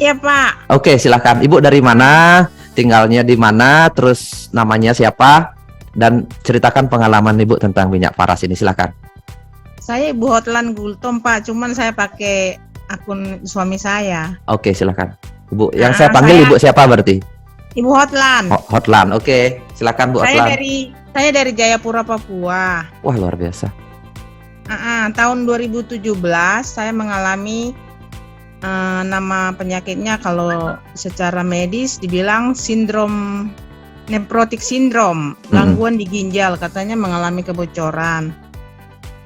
Iya, Pak. Oke, silakan. Ibu dari mana? Tinggalnya di mana? Terus namanya siapa? Dan ceritakan pengalaman Ibu tentang minyak paras ini. Silakan. Saya Ibu Hotlan Gultom, Pak. Cuman saya pakai akun suami saya. Oke, silakan. Ibu, yang saya Nah, panggil Ibu siapa berarti? Ibu Hotlan. Hotlan. Oke, silakan Bu Saya Hotlan. dari Jayapura, Papua. Wah, luar biasa. Tahun 2017 saya mengalami nama penyakitnya kalau secara medis dibilang sindrom nephrotic syndrome, gangguan di ginjal, katanya mengalami kebocoran.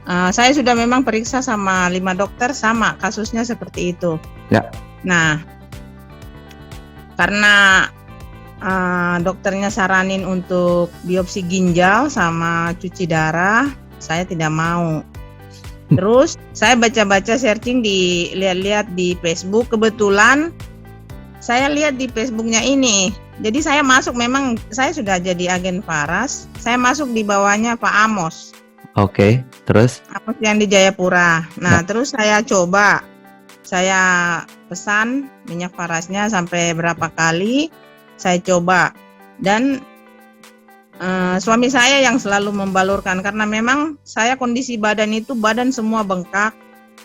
Saya sudah memang periksa sama 5 dokter, sama kasusnya seperti itu. Ya. Nah, karena dokternya saranin untuk biopsi ginjal sama cuci darah, saya tidak mau. Terus saya baca-baca searching, lihat-lihat di Facebook, kebetulan saya lihat di Facebooknya ini. Jadi saya masuk, memang saya sudah jadi agen Paras, saya masuk di bawahnya Pak Amos. Oke, terus? Amos yang di Jayapura. Nah, terus saya coba, saya pesan minyak parasnya sampai berapa kali, saya coba. Dan suami saya yang selalu membalurkan, karena memang saya kondisi badan semua bengkak,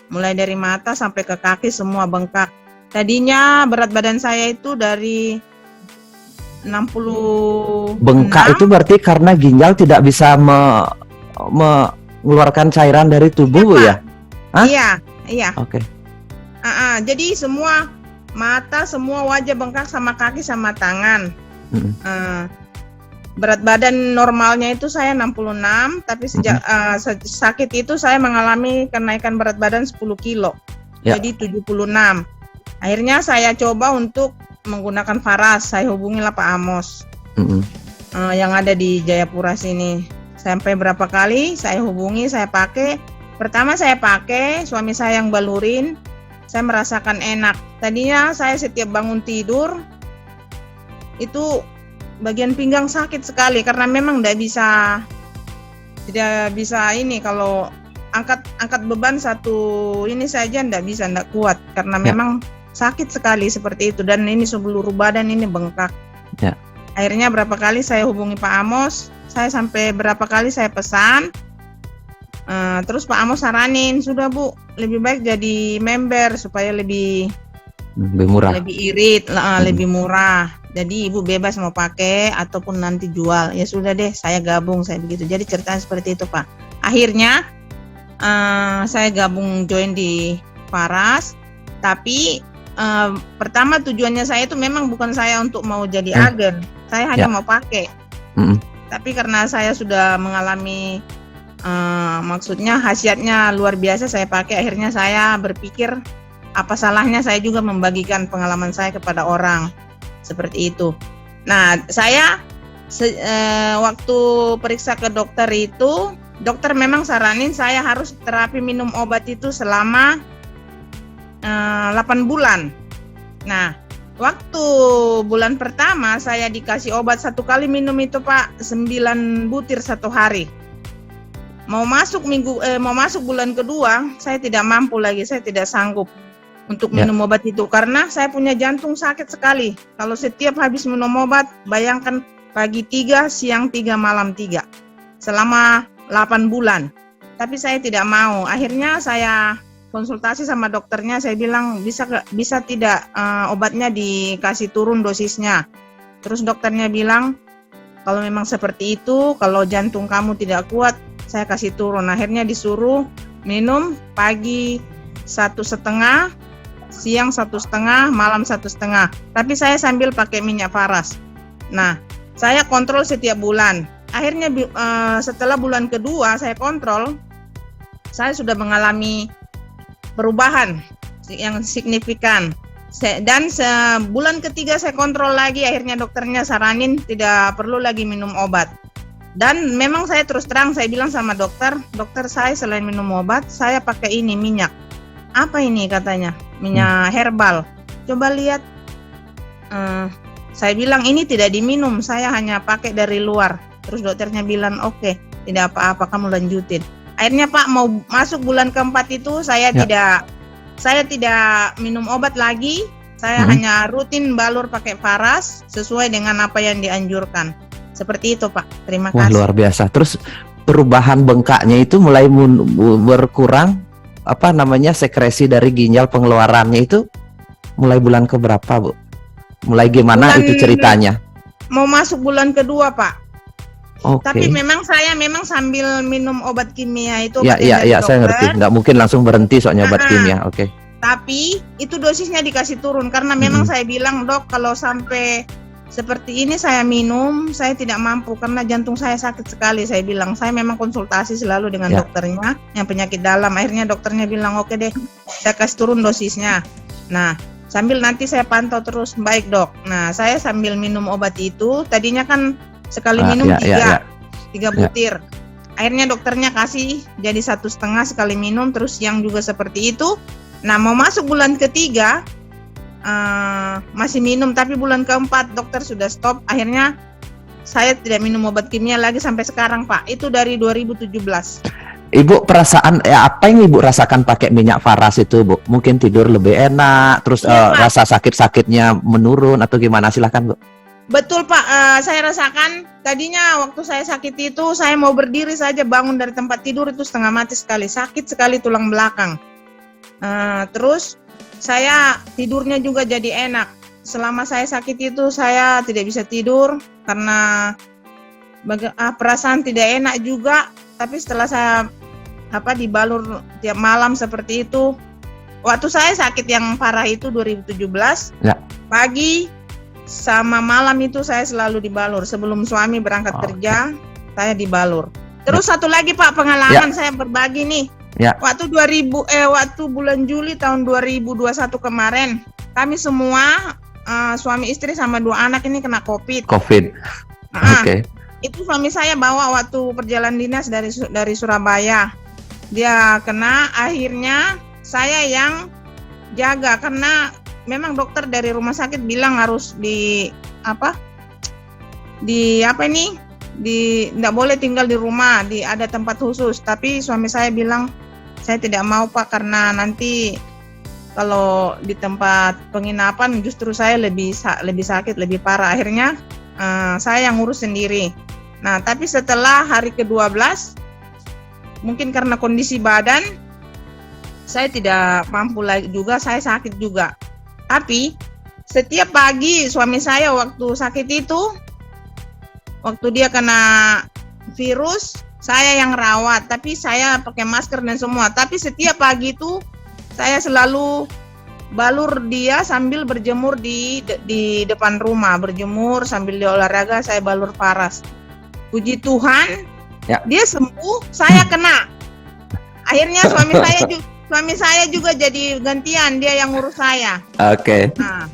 mulai dari mata sampai ke kaki semua bengkak. Tadinya berat badan saya itu dari 60. Bengkak itu berarti karena ginjal tidak bisa mengeluarkan cairan dari tubuh, iya, ya? Hah? Iya. Oke. Jadi semua mata, semua wajah bengkak, sama kaki sama tangan. Berat badan normalnya itu saya 66, tapi sejak sakit itu saya mengalami kenaikan berat badan 10 kilo, jadi 76. Akhirnya saya coba untuk menggunakan Paras, saya hubungilah Pak Amos yang ada di Jayapura sini. Sampai berapa kali saya hubungi, saya pakai. Pertama saya pakai, suami saya yang balurin, saya merasakan enak. Tadinya saya setiap bangun tidur, itu bagian pinggang sakit sekali karena memang tidak bisa ini, kalau angkat beban satu ini saja tidak kuat karena memang sakit sekali seperti itu, dan ini seluruh badan ini bengkak. Akhirnya berapa kali saya hubungi Pak Amos, saya sampai berapa kali saya pesan, terus Pak Amos saranin, sudah Bu, lebih baik jadi member supaya lebih murah, lebih irit, lebih murah. Jadi ibu bebas mau pakai ataupun nanti jual. Ya sudah deh, saya gabung, saya begitu. Jadi ceritanya seperti itu, Pak. Akhirnya saya gabung join di Paras. Tapi pertama tujuannya saya itu memang bukan saya untuk mau jadi agen. Saya hanya mau pakai. Tapi karena saya sudah mengalami maksudnya khasiatnya luar biasa, saya pakai. Akhirnya saya berpikir, apa salahnya saya juga membagikan pengalaman saya kepada orang. Seperti itu. Nah, saya waktu periksa ke dokter itu, dokter memang saranin saya harus terapi minum obat itu selama 8 bulan. Nah, waktu bulan pertama saya dikasih obat 1 kali minum itu, Pak, 9 butir 1 hari. Mau masuk bulan kedua, saya tidak mampu lagi, saya tidak sanggup untuk minum obat itu karena saya punya jantung sakit sekali. Kalau setiap habis minum obat, bayangkan pagi 3, siang 3, malam 3 selama 8 bulan. Tapi saya tidak mau. Akhirnya saya konsultasi sama dokternya, saya bilang bisa tidak obatnya dikasih turun dosisnya. Terus dokternya bilang kalau memang seperti itu, kalau jantung kamu tidak kuat, saya kasih turun. Akhirnya disuruh minum pagi 1,5, siang 1,5, malam 1,5. Tapi saya sambil pakai minyak Paras. Nah, saya kontrol setiap bulan. Akhirnya setelah bulan kedua saya kontrol, saya sudah mengalami perubahan yang signifikan. Dan bulan ketiga saya kontrol lagi, akhirnya dokternya saranin tidak perlu lagi minum obat. Dan memang saya terus terang, saya bilang sama dokter saya selain minum obat, saya pakai ini minyak. Apa ini katanya? Minyak herbal. Coba lihat. Saya bilang ini tidak diminum, saya hanya pakai dari luar. Terus dokternya bilang oke, tidak apa-apa, kamu lanjutin. Akhirnya Pak, mau masuk bulan keempat itu saya tidak minum obat lagi. Saya hanya rutin balur pakai Faras sesuai dengan apa yang dianjurkan. Seperti itu, Pak. Terima Wah, kasih. luar biasa. Terus perubahan bengkaknya itu mulai berkurang, apa namanya, sekresi dari ginjal pengeluarannya itu mulai bulan keberapa, Bu? Mulai gimana Bulan- itu ceritanya? Mau masuk bulan kedua, Pak. Oke. Tapi memang saya sambil minum obat kimia itu. Ya, obat yang iya, dari saya ngerti. dokter. Nggak mungkin langsung berhenti soalnya obat kimia. Oke. Tapi itu dosisnya dikasih turun karena memang saya bilang, Dok, kalau sampai seperti ini saya minum, saya tidak mampu karena jantung saya sakit sekali. Saya bilang, saya memang konsultasi selalu dengan dokternya yang penyakit dalam. Akhirnya dokternya bilang, oke deh, saya kasih turun dosisnya. Nah, sambil nanti saya pantau terus, baik Dok. Nah, saya sambil minum obat itu, tadinya kan sekali minum tiga butir. Akhirnya dokternya kasih jadi 1,5 sekali minum, terus yang juga seperti itu. Nah, mau masuk bulan ketiga, masih minum, tapi bulan keempat dokter sudah stop. Akhirnya saya tidak minum obat kimia lagi sampai sekarang, Pak. Itu dari 2017. Ibu perasaan apa yang Ibu rasakan pakai minyak Faras itu, Bu? Mungkin tidur lebih enak, terus rasa sakit-sakitnya menurun atau gimana? Silahkan, Bu. Betul, Pak. Saya rasakan tadinya waktu saya sakit itu, saya mau berdiri saja bangun dari tempat tidur itu setengah mati sekali, sakit sekali tulang belakang. Terus saya tidurnya juga jadi enak. Selama saya sakit itu saya tidak bisa tidur karena perasaan tidak enak juga. Tapi setelah saya dibalur tiap malam seperti itu, waktu saya sakit yang parah itu 2017, pagi sama malam itu saya selalu dibalur. Sebelum suami berangkat kerja, saya dibalur. Terus satu lagi, Pak, pengalaman saya berbagi nih. Waktu waktu bulan Juli tahun 2021 kemarin, kami semua suami istri sama 2 anak ini kena COVID. Oke. Itu suami saya bawa waktu perjalanan dinas dari Surabaya. Dia kena, akhirnya saya yang jaga karena memang dokter dari rumah sakit bilang harus tidak boleh tinggal di rumah, ada tempat khusus. Tapi suami saya bilang, saya tidak mau, Pak, karena nanti kalau di tempat penginapan justru saya lebih sakit, lebih parah. Akhirnya saya yang ngurus sendiri. Nah, tapi setelah hari ke-12, mungkin karena kondisi badan, saya tidak mampu lagi juga, saya sakit juga. Tapi setiap pagi suami saya waktu sakit itu, waktu dia kena virus, saya yang rawat, tapi saya pakai masker dan semua. Tapi setiap pagi itu saya selalu balur dia sambil berjemur di depan rumah, berjemur sambil dia olahraga, saya balur Faras. Puji Tuhan, dia sembuh, saya kena. Akhirnya suami saya juga jadi gantian, dia yang ngurus saya. Oke. Nah,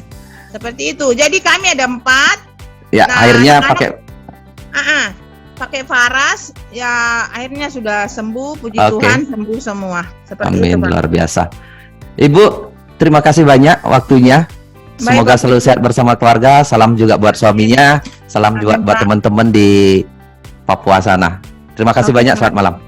seperti itu. Jadi kami ada 4. Ya, akhirnya pakai Faras, ya akhirnya sudah sembuh, puji Tuhan, sembuh semua. Seperti itu, Pak. Luar biasa. Ibu, terima kasih banyak waktunya. Semoga selalu sehat bersama keluarga. Salam juga buat suaminya. Salam juga buat teman-teman di Papua sana. Terima kasih banyak, selamat malam.